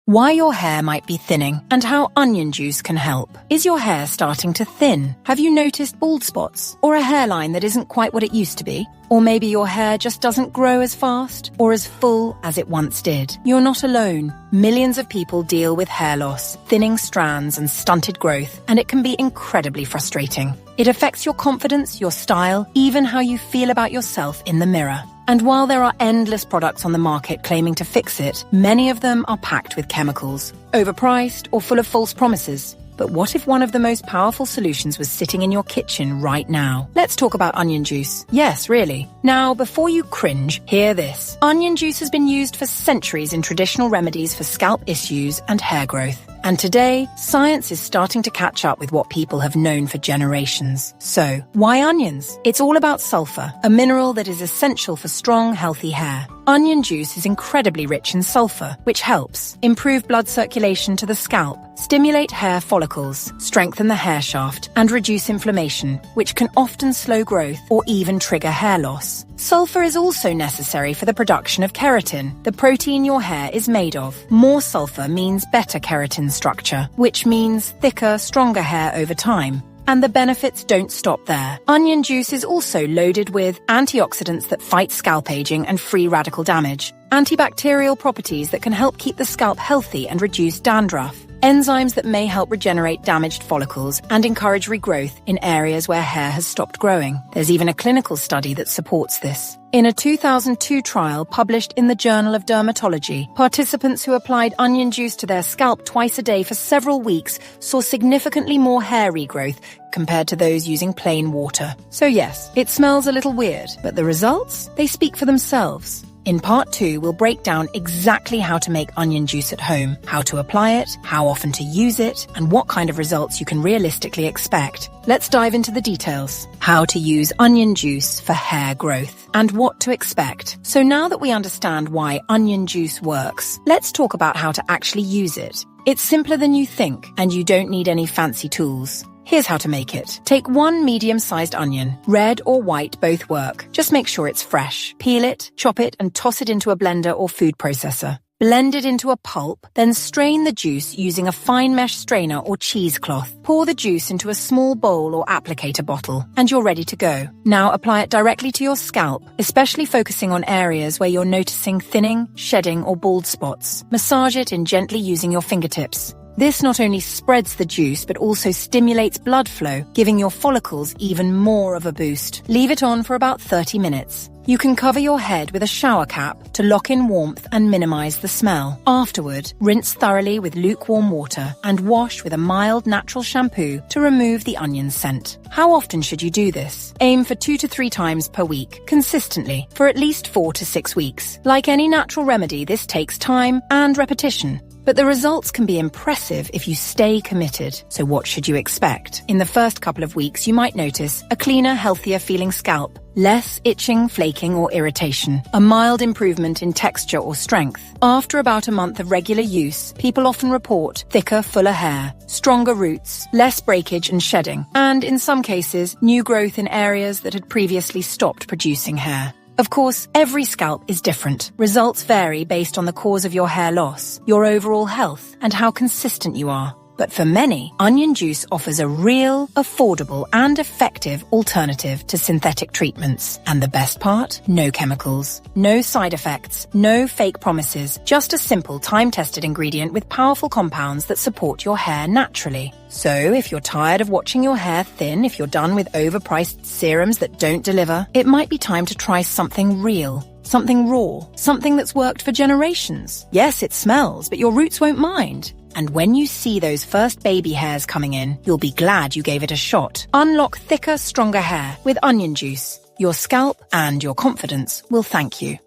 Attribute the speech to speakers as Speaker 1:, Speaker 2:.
Speaker 1: why your hair might be thinning, and how onion juice can help. Is your hair starting to thin? Have you noticed bald spots? Or a hairline that isn't quite what it used to be? Or maybe your hair just doesn't grow as fast or as full as it once did. You're not alone. Millions of people deal with hair loss, thinning strands and stunted growth, and it can be incredibly frustrating. It affects your confidence, your style, even how you feel about yourself in the mirror. And while there are endless products on the market claiming to fix it, many of them are packed with chemicals, overpriced or full of false promises. But what if one of the most powerful solutions was sitting in your kitchen right now? Let's talk about onion juice. Yes, really. Now, before you cringe, hear this. Onion juice has been used for centuries in traditional remedies for scalp issues and hair growth. And today, science is starting to catch up with what people have known for generations. So, why onions? It's all about sulfur, a mineral that is essential for strong, healthy hair. Onion juice is incredibly rich in sulfur, which helps improve blood circulation to the scalp, stimulate hair follicles, strengthen the hair shaft, and reduce inflammation, which can often slow growth or even trigger hair loss. Sulfur is also necessary for the production of keratin, the protein your hair is made of. More sulfur means better keratin structure, which means thicker, stronger hair over time. And the benefits don't stop there. Onion juice is also loaded with antioxidants that fight scalp aging and free radical damage, antibacterial properties that can help keep the scalp healthy and reduce dandruff, enzymes that may help regenerate damaged follicles and encourage regrowth in areas where hair has stopped growing. There's even a clinical study that supports this. In a 2002 trial published in the Journal of Dermatology, participants who applied onion juice to their scalp twice a day for several weeks saw significantly more hair regrowth compared to those using plain water. So yes, it smells a little weird, but the results? They speak for themselves. In part 2, we'll break down exactly how to make onion juice at home, how to apply it, how often to use it, and what kind of results you can realistically expect. Let's dive into the details. How to use onion juice for hair growth, and what to expect. So now that we understand why onion juice works, let's talk about how to actually use it. It's simpler than you think, and you don't need any fancy tools. Here's how to make it. Take one medium-sized onion. Red or white both work. Just make sure it's fresh. Peel it, chop it, and toss it into a blender or food processor. Blend it into a pulp, then strain the juice using a fine mesh strainer or cheesecloth. Pour the juice into a small bowl or applicator bottle, and you're ready to go. Now apply it directly to your scalp, especially focusing on areas where you're noticing thinning, shedding, or bald spots. Massage it in gently using your fingertips. This not only spreads the juice, but also stimulates blood flow, giving your follicles even more of a boost. Leave it on for about 30 minutes. You can cover your head with a shower cap to lock in warmth and minimize the smell. Afterward, rinse thoroughly with lukewarm water and wash with a mild natural shampoo to remove the onion scent. How often should you do this? Aim for 2 to 3 times per week, consistently, for at least 4 to 6 weeks. Like any natural remedy, this takes time and repetition. But the results can be impressive if you stay committed. So what should you expect? In the first couple of weeks, you might notice a cleaner, healthier feeling scalp, less itching, flaking, or irritation, a mild improvement in texture or strength. After about a month of regular use, people often report thicker, fuller hair, stronger roots, less breakage and shedding, and in some cases, new growth in areas that had previously stopped producing hair. Of course, every scalp is different. Results vary based on the cause of your hair loss, your overall health, and how consistent you are. But for many, onion juice offers a real, affordable, and effective alternative to synthetic treatments. And the best part? No chemicals, no side effects, no fake promises, just a simple time-tested ingredient with powerful compounds that support your hair naturally. So if you're tired of watching your hair thin, if you're done with overpriced serums that don't deliver, it might be time to try something real. Something raw, something that's worked for generations. Yes, it smells, but your roots won't mind. And when you see those first baby hairs coming in, you'll be glad you gave it a shot. Unlock thicker, stronger hair with onion juice. Your scalp and your confidence will thank you.